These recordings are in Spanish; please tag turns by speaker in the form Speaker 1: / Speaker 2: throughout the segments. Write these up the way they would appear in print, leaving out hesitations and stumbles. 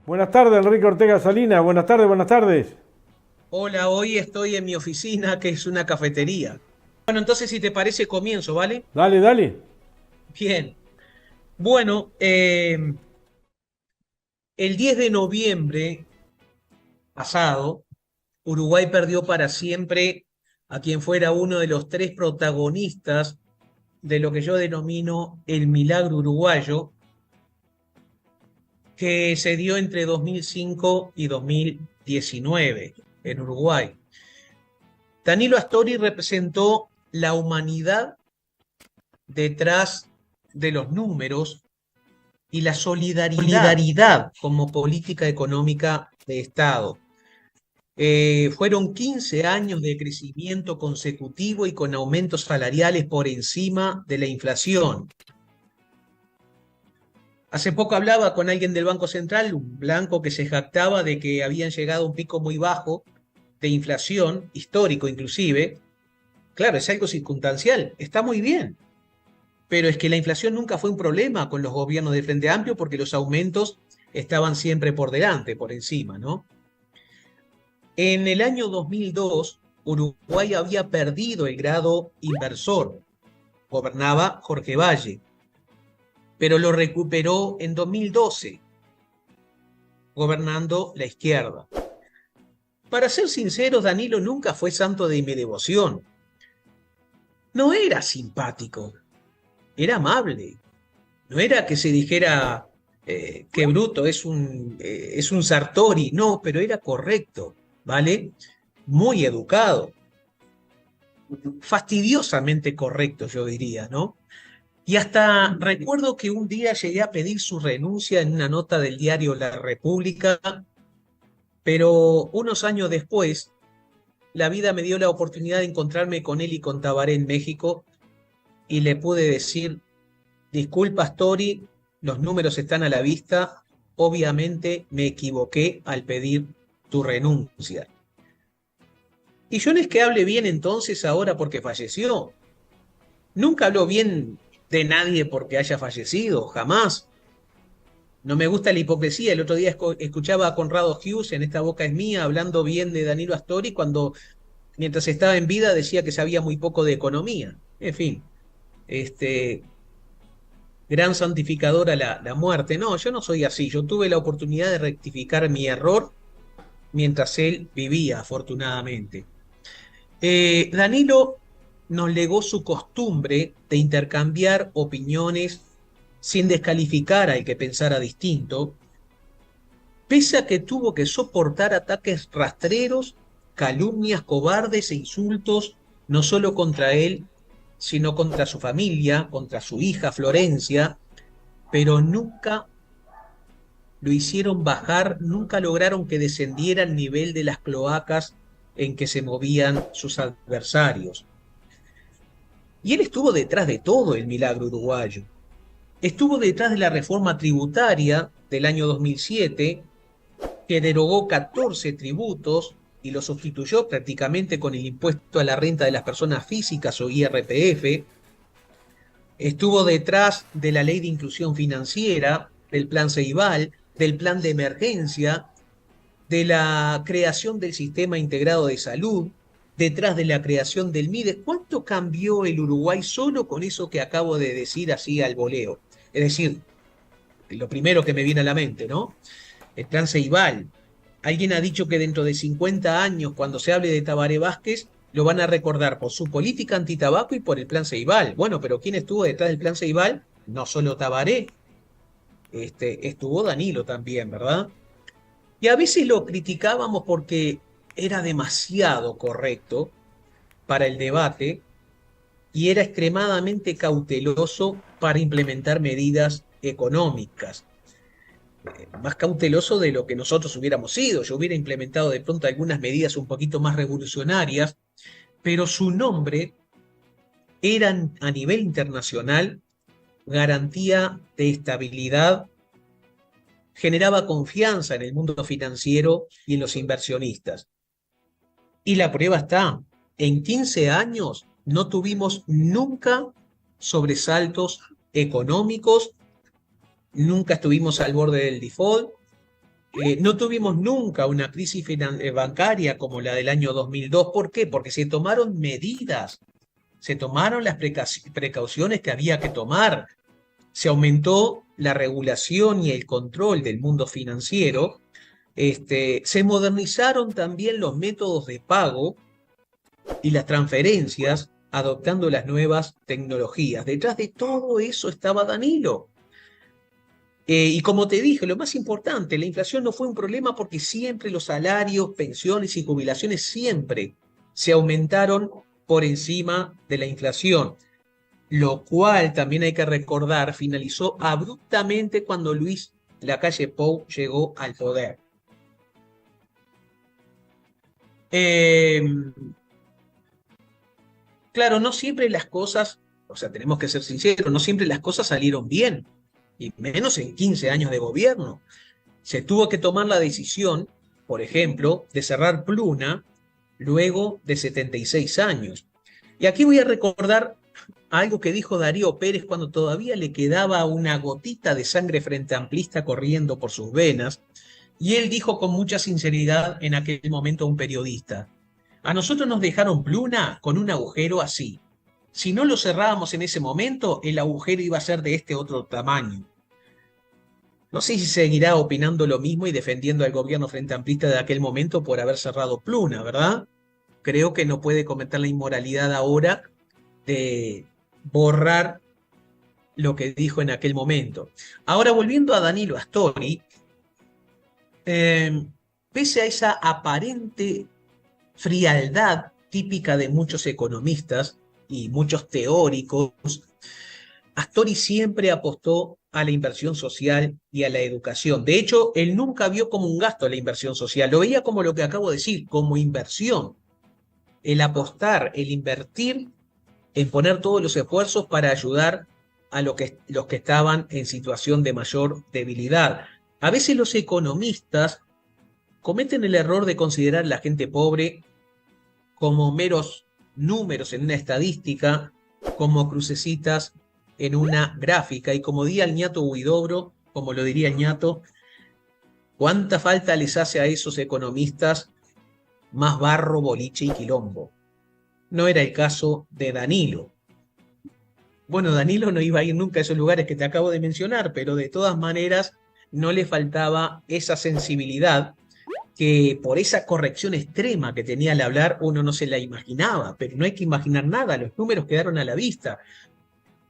Speaker 1: Buenas tardes, Enrique Ortega Salina. Buenas tardes, buenas tardes.
Speaker 2: Hola, hoy estoy en mi oficina, que es una cafetería. Bueno, entonces, si te parece, comienzo, ¿vale?
Speaker 1: Dale, dale.
Speaker 2: Bien. Bueno, el 10 de noviembre pasado, Uruguay perdió para siempre a quien fuera uno de los tres protagonistas de lo que yo denomino el milagro uruguayo, que se dio entre 2005 y 2019 en Uruguay. Danilo Astori representó la humanidad detrás de los números y la solidaridad como política económica de Estado. Fueron 15 años de crecimiento consecutivo y con aumentos salariales por encima de la inflación. Hace poco hablaba con alguien del Banco Central, un blanco que se jactaba de que habían llegado a un pico muy bajo de inflación, histórico inclusive. Claro, es algo circunstancial, está muy bien, pero es que la inflación nunca fue un problema con los gobiernos de Frente Amplio porque los aumentos estaban siempre por delante, por encima, ¿no? En el año 2002, Uruguay había perdido el grado inversor, gobernaba Jorge Valle, pero lo recuperó en 2012, gobernando la izquierda. Para ser sinceros, Danilo nunca fue santo de mi devoción. No era simpático, era amable. No era que se dijera que Bruto es un Sartori, no, pero era correcto, ¿vale? Muy educado, fastidiosamente correcto, yo diría, ¿no? Y hasta recuerdo que un día llegué a pedir su renuncia en una nota del diario La República, pero unos años después, la vida me dio la oportunidad de encontrarme con él y con Tabaré en México y le pude decir: disculpa, Story, los números están a la vista. Obviamente me equivoqué al pedir tu renuncia. Y yo no es que hable bien entonces ahora porque falleció. Nunca habló bien de nadie porque haya fallecido, jamás. No me gusta la hipocresía. El otro día escuchaba a Conrado Hughes en Esta Boca es Mía hablando bien de Danilo Astori cuando mientras estaba en vida decía que sabía muy poco de economía. En fin, este, gran santificadora la muerte. No, yo no soy así. Yo tuve la oportunidad de rectificar mi error mientras él vivía, afortunadamente. Danilo nos legó su costumbre de intercambiar opiniones sin descalificar al que pensara distinto, pese a que tuvo que soportar ataques rastreros, calumnias cobardes e insultos, no solo contra él, sino contra su familia, contra su hija Florencia, pero nunca lo hicieron bajar, nunca lograron que descendiera al nivel de las cloacas en que se movían sus adversarios. Y él estuvo detrás de todo el milagro uruguayo. Estuvo detrás de la reforma tributaria del año 2007, que derogó 14 tributos y lo sustituyó prácticamente con el impuesto a la renta de las personas físicas o IRPF. Estuvo detrás de la ley de inclusión financiera, del plan Ceibal, del plan de emergencia, de la creación del sistema integrado de salud, detrás de la creación del MIDE. ¿Cuánto cambió el Uruguay solo con eso que acabo de decir así al voleo? Es decir, lo primero que me viene a la mente, ¿no? El plan Ceibal. Alguien ha dicho que dentro de 50 años, cuando se hable de Tabaré Vázquez, lo van a recordar por su política antitabaco y por el plan Ceibal. Bueno, pero ¿quién estuvo detrás del plan Ceibal? No solo Tabaré, estuvo Danilo también, ¿verdad? Y a veces lo criticábamos porque era demasiado correcto para el debate y era extremadamente cauteloso para implementar medidas económicas. Más cauteloso de lo que nosotros hubiéramos sido. Yo hubiera implementado de pronto algunas medidas un poquito más revolucionarias, pero su nombre era a nivel internacional garantía de estabilidad, generaba confianza en el mundo financiero y en los inversionistas. Y la prueba está, en 15 años no tuvimos nunca sobresaltos económicos, nunca estuvimos al borde del default, No tuvimos nunca una crisis bancaria como la del año 2002. ¿Por qué? Porque se tomaron medidas, se tomaron las precauciones que había que tomar, se aumentó la regulación y el control del mundo financiero, se modernizaron también los métodos de pago y las transferencias, adoptando las nuevas tecnologías. Detrás de todo eso estaba Danilo. Y como te dije, lo más importante, la inflación no fue un problema porque siempre los salarios, pensiones y jubilaciones siempre se aumentaron por encima de la inflación, lo cual también hay que recordar, finalizó abruptamente cuando Luis Lacalle Pou llegó al poder. Claro, no siempre las cosas, o sea, tenemos que ser sinceros, no siempre las cosas salieron bien, y menos en 15 años de gobierno. Se tuvo que tomar la decisión, por ejemplo, de cerrar Pluna luego de 76 años. Y aquí voy a recordar algo que dijo Darío Pérez cuando todavía le quedaba una gotita de sangre frente amplista corriendo por sus venas, y él dijo con mucha sinceridad en aquel momento a un periodista: a nosotros nos dejaron Pluna con un agujero así. Si no lo cerrábamos en ese momento, el agujero iba a ser de este otro tamaño. No sé si seguirá opinando lo mismo y defendiendo al gobierno frente amplista de aquel momento por haber cerrado Pluna, ¿verdad? Creo que no puede cometer la inmoralidad ahora de borrar lo que dijo en aquel momento. Ahora, volviendo a Danilo Astori, pese a esa aparente frialdad típica de muchos economistas y muchos teóricos, Astori siempre apostó a la inversión social y a la educación. De hecho, él nunca vio como un gasto la inversión social, lo veía como lo que acabo de decir, como inversión. El apostar, el invertir, en poner todos los esfuerzos para ayudar a los que estaban en situación de mayor debilidad. A veces los economistas cometen el error de considerar a la gente pobre como meros números en una estadística, como crucecitas en una gráfica, y como diría el ñato Huidobro, como lo diría el ñato, ¿cuánta falta les hace a esos economistas más barro, boliche y quilombo? No era el caso de Danilo. Bueno, Danilo no iba a ir nunca a esos lugares que te acabo de mencionar, pero de todas maneras no le faltaba esa sensibilidad que por esa corrección extrema que tenía al hablar uno no se la imaginaba, pero no hay que imaginar nada, los números quedaron a la vista.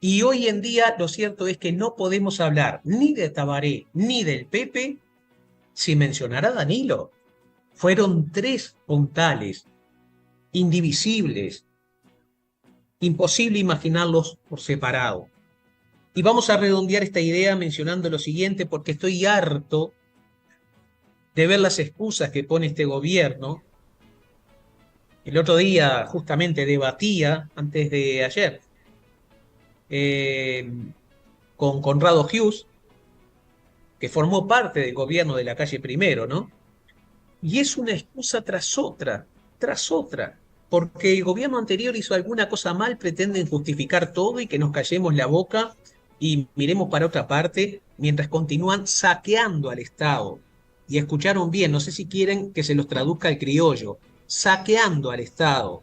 Speaker 2: Y hoy en día lo cierto es que no podemos hablar ni de Tabaré ni del Pepe sin mencionar a Danilo. Fueron tres puntales, indivisibles, imposible imaginarlos por separado. Y vamos a redondear esta idea mencionando lo siguiente, porque estoy harto de ver las excusas que pone este gobierno. El otro día justamente debatía, antes de ayer, con Conrado Hughes, que formó parte del gobierno de Lacalle Primero, ¿no? Y es una excusa tras otra, porque el gobierno anterior hizo alguna cosa mal, pretenden justificar todo y que nos callemos la boca y miremos para otra parte, mientras continúan saqueando al Estado. Y escucharon bien, no sé si quieren que se los traduzca al criollo, saqueando al Estado.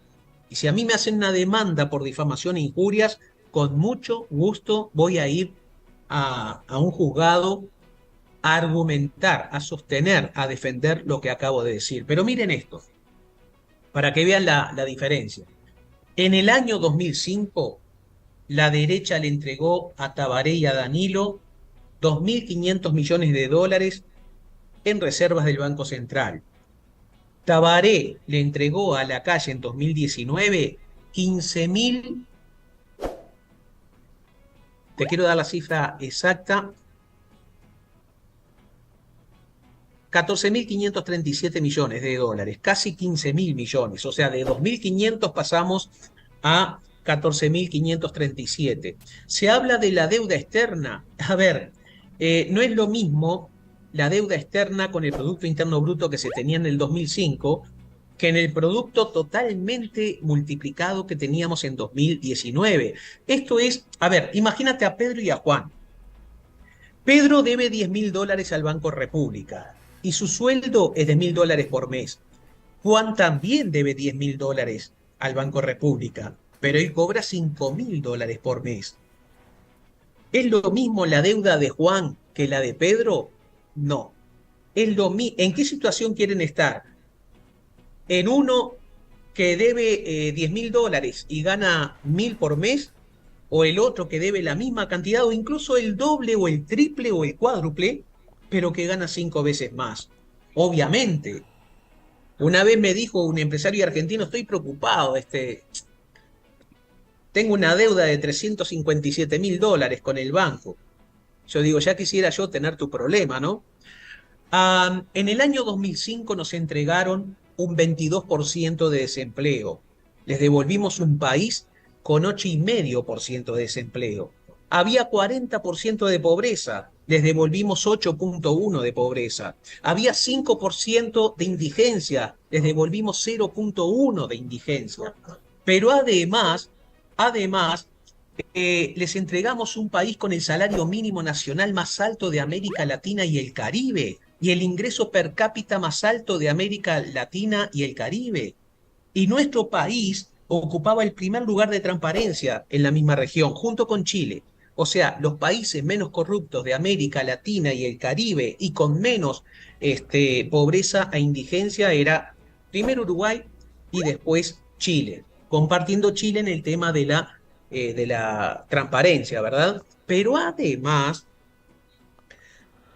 Speaker 2: Y si a mí me hacen una demanda por difamación e injurias, con mucho gusto voy a ir a un juzgado a argumentar, a sostener, a defender lo que acabo de decir. Pero miren esto, para que vean la diferencia. En el año 2005, la derecha le entregó a Tabaré y a Danilo 2.500 millones de dólares en reservas del Banco Central. Tabaré le entregó a Lacalle en 2019 15.000, te quiero dar la cifra exacta, 14.537 millones de dólares, casi 15.000 millones, o sea, de 2.500 pasamos a 14.537. Se habla de la deuda externa. A ver, no es lo mismo la deuda externa con el Producto Interno Bruto que se tenía en el 2005 que en el producto totalmente multiplicado que teníamos en 2019. Esto es, a ver, imagínate a Pedro y a Juan. Pedro debe $10.000 al Banco República. y su sueldo es de $1.000 por mes. Juan también debe $10.000 al Banco República, pero él cobra $5.000 por mes. ¿Es lo mismo la deuda de Juan que la de Pedro? No. ¿En qué situación quieren estar? ¿En uno que debe $10.000 y gana 1.000 por mes? ¿O el otro que debe la misma cantidad o incluso el doble o el triple o el cuádruple, pero que gana 5 veces más? Obviamente. Una vez me dijo un empresario argentino, estoy preocupado, tengo una deuda de $357.000 con el banco. Yo digo, ya quisiera yo tener tu problema, ¿no? En el año 2005 nos entregaron un 22% de desempleo. Les devolvimos un país con 8,5% de desempleo. Había 40% de pobreza. Les devolvimos 8,1% de pobreza. Había 5% de indigencia. Les devolvimos 0,1% de indigencia. Pero además, les entregamos un país con el salario mínimo nacional más alto de América Latina y el Caribe, y el ingreso per cápita más alto de América Latina y el Caribe. Y nuestro país ocupaba el primer lugar de transparencia en la misma región, junto con Chile. O sea, los países menos corruptos de América Latina y el Caribe y con menos pobreza e indigencia era primero Uruguay y después Chile, compartiendo Chile en el tema de la transparencia, ¿verdad? Pero además,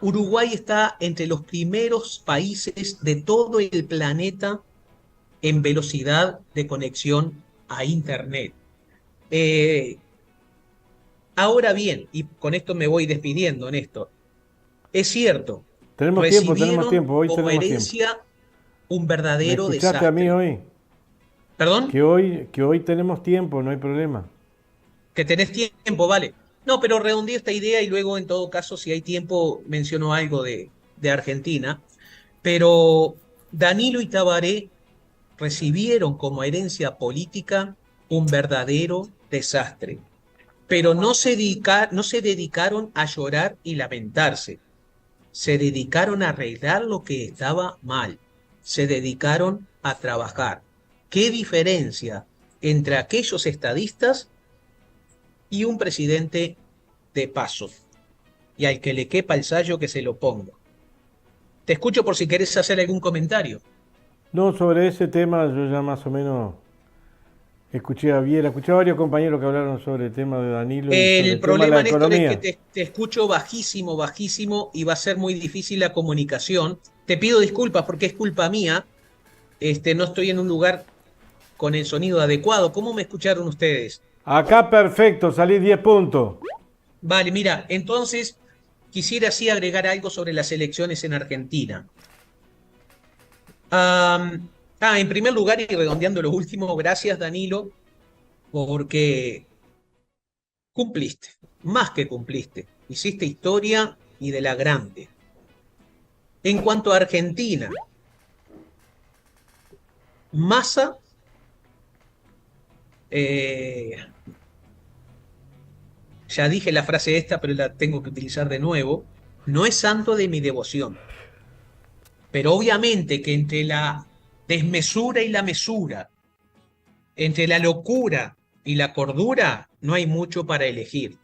Speaker 2: Uruguay está entre los primeros países de todo el planeta en velocidad de conexión a Internet. Eh, Ahora bien, y con esto me voy despidiendo, Néstor, es cierto,
Speaker 1: Tenemos
Speaker 2: recibieron
Speaker 1: tiempo, hoy
Speaker 2: como
Speaker 1: tenemos tiempo.
Speaker 2: herencia un
Speaker 1: ¿Me
Speaker 2: verdadero
Speaker 1: escuchaste a mí
Speaker 2: desastre.
Speaker 1: hoy?
Speaker 2: ¿Perdón?
Speaker 1: Que hoy tenemos tiempo, no hay problema.
Speaker 2: Que tenés tiempo, vale. No, pero redondeo esta idea y luego, en todo caso, si hay tiempo, menciono algo de Argentina. Pero Danilo y Tabaré recibieron como herencia política un verdadero desastre. Pero no se dedicaron a llorar y lamentarse. Se dedicaron a arreglar lo que estaba mal. Se dedicaron a trabajar. ¿Qué diferencia entre aquellos estadistas y un presidente de paso? Y al que le quepa el sayo que se lo ponga. Te escucho por si querés hacer algún comentario.
Speaker 1: No, sobre ese tema yo ya más o menos escuché a Viera, escuché a varios compañeros que hablaron sobre el tema de Danilo y sobre
Speaker 2: El
Speaker 1: el tema de la
Speaker 2: problema, Néstor, es que
Speaker 1: economía.
Speaker 2: te escucho bajísimo, bajísimo y va a ser muy difícil la comunicación. Te pido disculpas porque es culpa mía. No estoy en un lugar con el sonido adecuado. ¿Cómo me escucharon ustedes?
Speaker 1: Acá perfecto, salí 10 puntos.
Speaker 2: Vale, mira, entonces quisiera sí agregar algo sobre las elecciones en Argentina. En primer lugar, y redondeando lo último, gracias Danilo, porque cumpliste, más que cumpliste, hiciste historia y de la grande. En cuanto a Argentina, Massa, eh, ya dije la frase esta, pero la tengo que utilizar de nuevo, no es santo de mi devoción, pero obviamente que entre la desmesura y la mesura, entre la locura y la cordura, no hay mucho para elegir.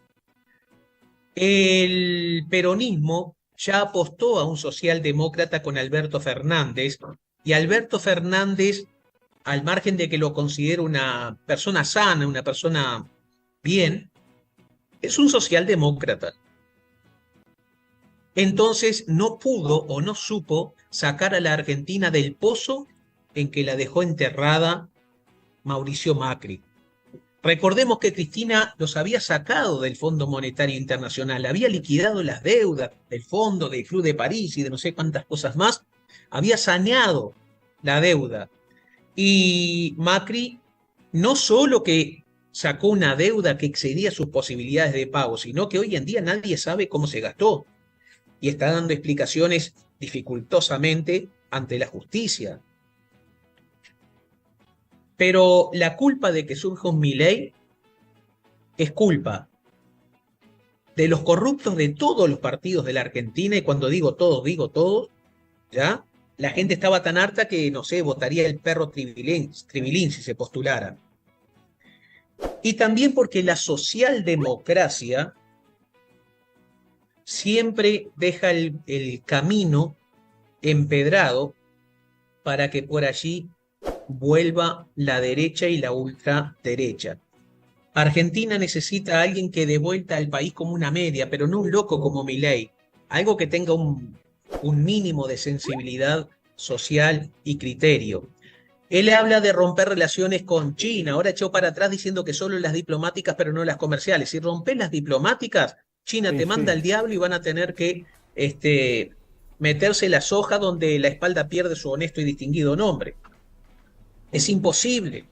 Speaker 2: El peronismo ya apostó a un socialdemócrata con Alberto Fernández, y Alberto Fernández, al margen de que lo considero una persona sana, una persona bien, es un socialdemócrata. Entonces no pudo o no supo sacar a la Argentina del pozo en que la dejó enterrada Mauricio Macri. Recordemos que Cristina los había sacado del Fondo Monetario Internacional, había liquidado las deudas del fondo, del Club de París y de no sé cuántas cosas más, había saneado la deuda. Y Macri no solo que sacó una deuda que excedía sus posibilidades de pago, sino que hoy en día nadie sabe cómo se gastó y está dando explicaciones dificultosamente ante la justicia. Pero la culpa de que surja un Milei es culpa de los corruptos de todos los partidos de la Argentina, y cuando digo todos, ¿ya? La gente estaba tan harta que, no sé, votaría el perro Tribilín si se postulara. Y también porque la socialdemocracia siempre deja el camino empedrado para que por allí vuelva la derecha y la ultraderecha. Argentina necesita a alguien que dé vuelta al país como una media, pero no un loco como Milei, algo que tenga un mínimo de sensibilidad social y criterio. Él habla de romper relaciones con China, ahora echó para atrás diciendo que solo las diplomáticas, pero no las comerciales. Si rompes las diplomáticas, China
Speaker 1: Sí,
Speaker 2: te manda
Speaker 1: sí.
Speaker 2: al diablo y van a tener que meterse la soja donde la espalda pierde su honesto y distinguido nombre. Es imposible.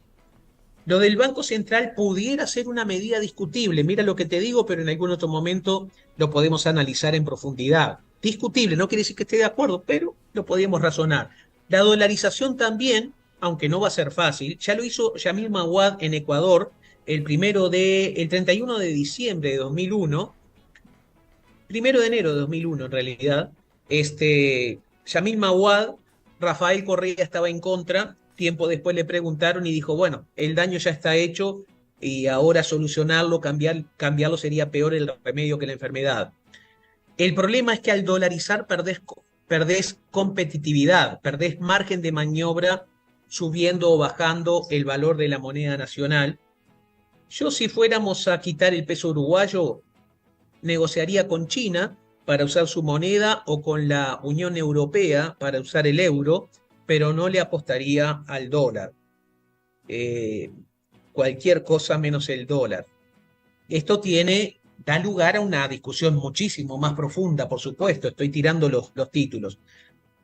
Speaker 2: Lo del Banco Central pudiera ser una medida discutible, mira lo que te digo, pero en algún otro momento lo podemos analizar en profundidad. Discutible, no quiere decir que esté de acuerdo, pero lo podríamos razonar. La dolarización también, aunque no va a ser fácil, ya lo hizo Yamil Mawad en Ecuador el 31 de diciembre de 2001, 1 de enero de 2001 en realidad. Yamil Mawad, Rafael Correa estaba en contra. Tiempo después le preguntaron y dijo, bueno, el daño ya está hecho y ahora solucionarlo, cambiarlo sería peor el remedio que la enfermedad. El problema es que al dolarizar perdés competitividad, perdés margen de maniobra subiendo o bajando el valor de la moneda nacional. Yo, si fuéramos a quitar el peso uruguayo, negociaría con China para usar su moneda o con la Unión Europea para usar el euro, pero no le apostaría al dólar. Eh, Cualquier cosa menos el dólar. Esto da lugar a una discusión muchísimo más profunda, por supuesto, estoy tirando los títulos.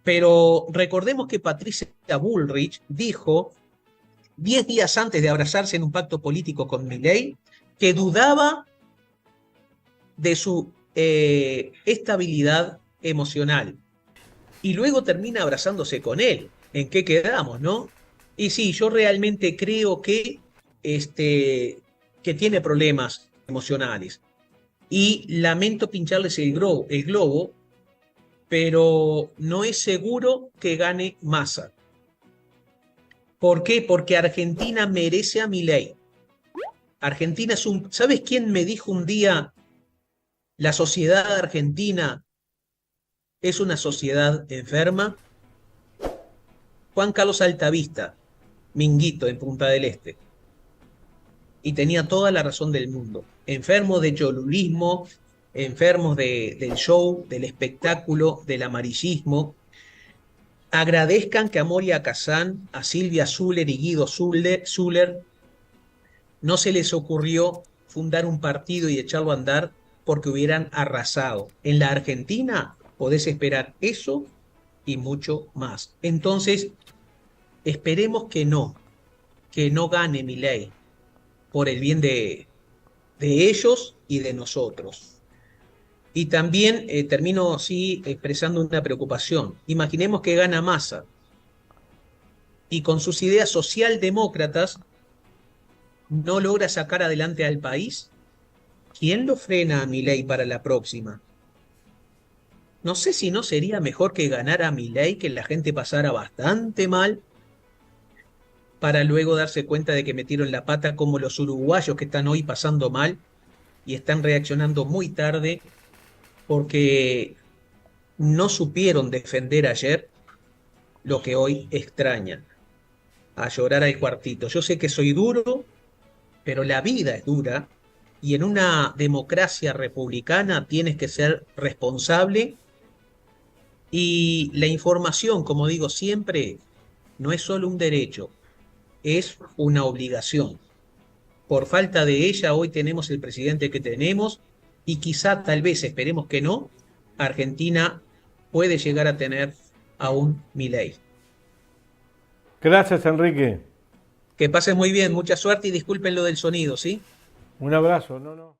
Speaker 2: Pero recordemos que Patricia Bullrich dijo, 10 días antes de abrazarse en un pacto político con Milei, que dudaba de su estabilidad emocional. Y luego termina abrazándose con él. ¿En qué quedamos, no? Y sí, yo realmente creo que tiene problemas emocionales. Y lamento pincharles el globo, pero no es seguro que gane Massa. ¿Por qué? Porque Argentina merece a Milei. Argentina es un... ¿Sabes quién me dijo un día? La sociedad argentina es una sociedad enferma. Juan Carlos Altavista, Minguito en Punta del Este. Y tenía toda la razón del mundo. Enfermos de cholulismo, enfermos del show, del espectáculo, del amarillismo. Agradezcan que a Moria Kazán, a Silvia Zuller y Guido Zuller no se les ocurrió fundar un partido y echarlo a andar porque hubieran arrasado. En la Argentina podés esperar eso y mucho más. Entonces, esperemos que no gane Milei por el bien de ellos y de nosotros. Y también termino así expresando una preocupación. Imaginemos que gana Massa y con sus ideas socialdemócratas no logra sacar adelante al país. ¿Quién lo frena a Milei para la próxima? No sé si no sería mejor que ganara Milei, que la gente pasara bastante mal, para luego darse cuenta de que metieron la pata como los uruguayos que están hoy pasando mal y están reaccionando muy tarde porque no supieron defender ayer lo que hoy extrañan, a llorar al cuartito. Yo sé que soy duro, pero la vida es dura y en una democracia republicana tienes que ser responsable y la información, como digo siempre, no es solo un derecho, es una obligación. Por falta de ella, hoy tenemos el presidente que tenemos y quizá, tal vez, esperemos que no, Argentina puede llegar a tener a un Milei.
Speaker 1: Gracias, Enrique.
Speaker 2: Que pasen muy bien, mucha suerte y disculpen lo del sonido, ¿sí?
Speaker 1: Un abrazo. No, no.